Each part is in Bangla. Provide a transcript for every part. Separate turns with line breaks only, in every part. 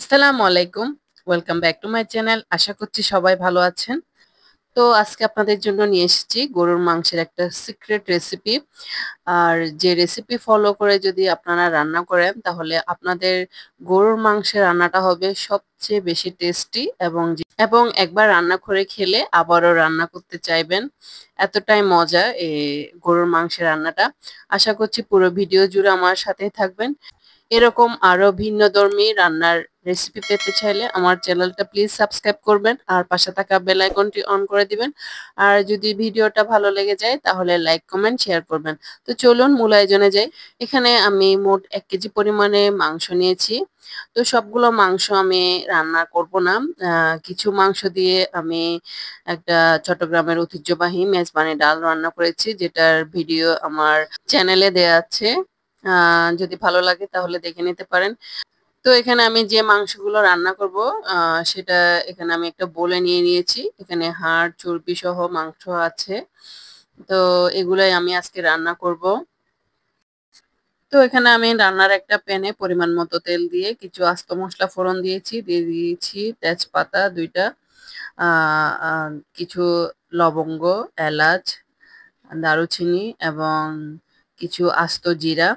আসসালামু আলাইকুম। Welcome back to my channel. আশা করছি সবাই ভালো আছেন। তো আজকে আপনাদের জন্য নিয়ে এসেছি গরুর মাংসের একটা সিক্রেট রেসিপি। আর যে রেসিপি ফলো করে যদি আপনারা রান্না করেন তাহলে আপনাদের গরুর মাংসের রান্নাটা হবে সবচেয়ে বেশি টেস্টি এবং একবার রান্না করে খেলে আবারও রান্না করতে চাইবেন। এতটাই মজা এই গরুর মাংসের রান্নাটা। আশা করছি পুরো ভিডিও জুড়ে আমার সাথেই থাকবেন। এরকম আরো ভিন্নধর্মী রান্নার রেসিপি পেতে চাইলে আমার চ্যানেলটা প্লিজ সাবস্ক্রাইব করবেন আর পাশে থাকা বেল আইকনটি অন করে দিবেন। আর যদি ভিডিওটা ভালো লেগে যায় তাহলে লাইক কমেন্ট শেয়ার করবেন। তো চলুন মূল আয়োজনে যাই। এখানে আমি মোট 1 কেজি পরিমাণে মাংস নিয়েছি। তো সবগুলো মাংস আমি রান্না করব না। কিছু মাংস দিয়ে আমি একটা চট্টগ্রামের ঐতিহ্যবাহী মেজবানি ডাল রান্না করেছি, যেটার ভিডিও আমার চ্যানেলে দেয়া আছে। যদি ভালো লাগে তাহলে দেখে নিতে পারেন। তো এখানে আমি যে মাংসগুলো রান্না করব সেটা এখানে আমি একটা বোলে নিয়ে নিয়েছি। এখানে হাড় চর্বি সহ মাংস আছে। তো এগুলাই আমি আজকে রান্না করব। তো এখানে আমি রান্নার একটা প্যানে পরিমাণ মতো তেল দিয়ে কিছু আস্ত মশলা ফোড়ন দিয়ে দিয়েছি তেজপাতা 2টা, আহ আহ, কিছু লবঙ্গ, এলাচ, দারুচিনি এবং কিছু আস্ত জিরা।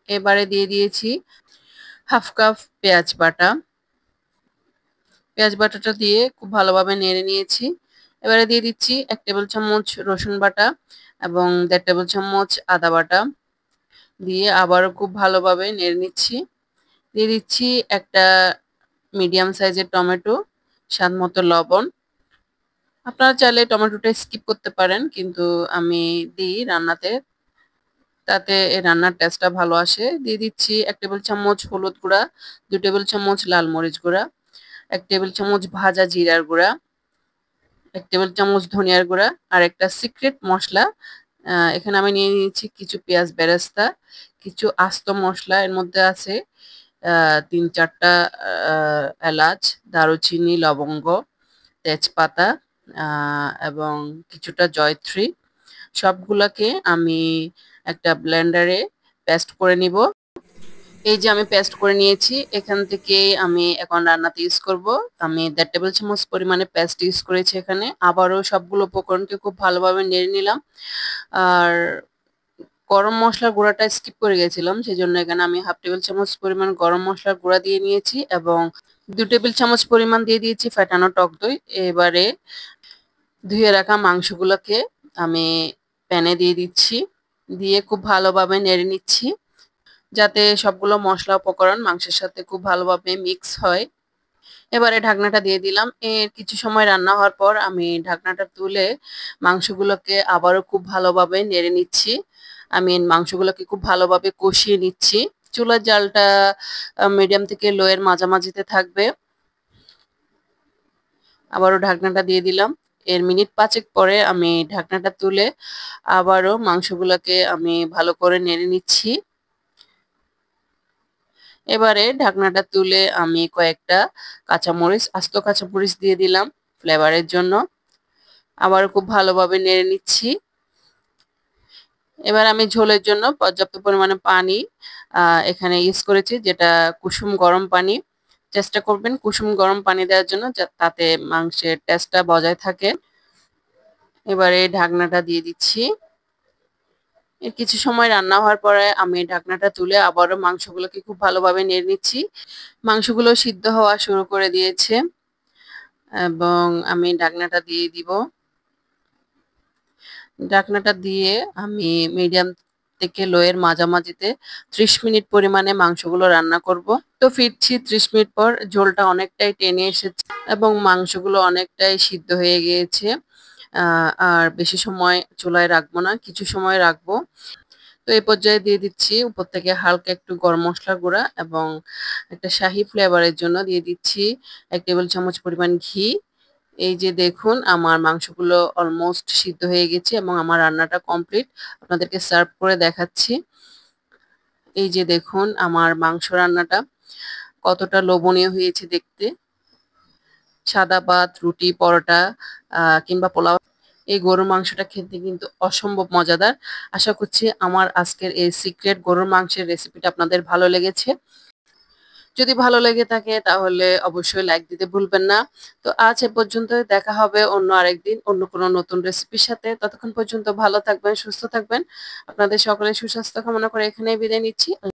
এবারে দিয়ে দিয়েছি হাফ কাপ পেঁয়াজ বাটা। পেঁয়াজ বাটাটা দিয়ে খুব ভালোভাবে নেড়ে নিয়েছি। এবারে দিয়ে দিচ্ছি 1 টেবিল চামচ রসুন বাটা এবং 1.5 টেবিল চামচ আদা বাটা। দিয়ে আবারও খুব ভালোভাবে নেড়ে নিচ্ছি। দিয়ে দিচ্ছি একটা মিডিয়াম সাইজের টমেটো, স্বাদ মতো লবণ। আপনারা চাইলে টমেটোটা স্কিপ করতে পারেন, কিন্তু আমি দিই রান্নাতে, তাতে এই রান্নার টেস্টটা ভালো আসে। দিয়ে দিচ্ছি 1 টেবিল চামচ হলুদ গুঁড়া, 2 টেবিল চামচ লাল মরিচ গুঁড়া, 1 টেবিল চামচ ভাজা জিরার গুঁড়া, 1 টেবিল চামচ ধনিয়ার গুঁড়া আর একটা সিক্রেট মশলা। এখানে আমি নিয়ে নিয়েছি কিছু পেঁয়াজ বেরেস্তা, কিছু আস্ত মশলা এর মধ্যে আছে। 3-4টা এলাচ, দারুচিনি, লবঙ্গ, তেজপাতা এবং কিছুটা জয়ত্রী। সবগুলাকে আমি একটা ব্লেন্ডারে পেস্ট করে নিব। এই যে আমি পেস্ট করে নিয়েছি, এখান থেকে আমি এখন রান্নাতে ইউজ করব। আমি 1.5 টেবিল চামচ পরিমাণে পেস্ট ইউজ করেছি এখানে। আবারও সবগুলো উপকরণকে খুব ভালোভাবে নেড়ে নিলাম। আর গরম মশলার গুঁড়াটা স্কিপ করে গেছিলাম, সেজন্য এখানে আমি হাফ টেবিল চামচ পরিমাণ গরম মশলার গুঁড়া দিয়ে নিয়েছি এবং 2 টেবিল চামচ পরিমাণ দিয়ে দিয়েছি ফেটানো টক দই। এবারে ধুয়ে রাখা মাংসগুলোকে আমি প্যানে দিয়ে দিচ্ছি, দিয়ে খুব ভালোভাবে নেড়ে নিচ্ছি যাতে সবগুলো মশলা উপকরণ মাংসের সাথে খুব ভালোভাবে মিক্স হয়। এবারে ঢাকনাটা দিয়ে দিলাম। এর কিছু সময় রান্না হওয়ার পর আমি ঢাকনাটা তুলে মাংসগুলোকে আবারও খুব ভালোভাবে নেড়ে নিচ্ছি। আমি মাংসগুলোকে খুব ভালোভাবে কষিয়ে নিচ্ছি। চুলার জালটা মিডিয়াম থেকে লো এর মাঝামাঝিতে থাকবে। আবারও ঢাকনাটা দিয়ে দিলাম। এর মিনিট 5 পরে আমি ঢাকনাটা তুলে আবারও মাংসগুলোকে আমি ভালো করে নেড়ে নিচ্ছি। এবারে ঢাকনাটা তুলে আমি কয়েকটা কাঁচামরিচ, আস্ত কাঁচামরিচ দিয়ে দিলাম ফ্লেভারের জন্য। আবার খুব ভালোভাবে নেড়ে নিচ্ছি। এবার আমি ঝোলের জন্য পর্যাপ্ত পরিমাণে পানি এখানে ইউজ করেছি, যেটা কুসুম গরম পানি। চেষ্টা করবেন কুসুম গরম পানি দেওয়ার জন্য, তাতে মাংসের টেস্টটা বজায় থাকে। এবারে ঢাকনাটা দিয়ে দিচ্ছি। এর কিছু সময় রান্না হওয়ার পরে আমি ঢাকনাটা তুলে আবারও মাংসগুলোকে খুব ভালোভাবে নেড়ে নিচ্ছি। মাংসগুলো সিদ্ধ হওয়া শুরু করে দিয়েছে এবং আমি ঢাকনাটা দিয়ে দিব। ঢাকনাটা দিয়ে আমি মিডিয়াম থেকে লো এর মাঝামাঝিতে 30 মিনিট পরিমাণে মাংসগুলো রান্না করব। তো ফিরছি 30 মিনিট পর। ঝোলটা অনেকটাই টেনে এসেছে এবং মাংসগুলো অনেকটাই সিদ্ধ হয়ে গিয়েছে। আর বেশি সময় চুলায় রাখবো না, কিছু সময় রাখবো। তো এই পর্যায়ে দিয়ে দিচ্ছি উপর থেকে হালকা একটু গরম মশলার গুঁড়া এবং একটা শাহি ফ্লেভারের জন্য দিয়ে দিচ্ছি 1 টেবিল চামচ পরিমাণ ঘি। এই যে দেখুন আমার মাংসগুলো অলমোস্ট সিদ্ধ হয়ে গেছে এবং আমার রান্নাটা কমপ্লিট। আপনাদেরকে সার্ভ করে দেখাচ্ছি। এই যে দেখুন আমার মাংস রান্নাটা কতটা লোভনীয় হয়েছে দেখতে। সাদা ভাত, রুটি, পরোটা কিংবা পোলাও, এই গরুর মাংসটা খেতে কিন্তু অসম্ভব মজাদার। আশা করছি আমার আজকের এই সিক্রেট গরুর মাংসের রেসিপিটা আপনাদের ভালো লেগেছে। যদি ভালো লেগে থাকে তাহলে অবশ্যই লাইক দিতে ভুলবেন না। তো আজ এ পর্যন্তই, দেখা হবে অন্য আরেকদিন অন্য কোনো নতুন রেসিপির সাথে। ততক্ষণ পর্যন্ত ভালো থাকবেন, সুস্থ থাকবেন। আপনাদের সকলের সুস্বাস্থ্য কামনা করে এখানেই বিদায় নিচ্ছি।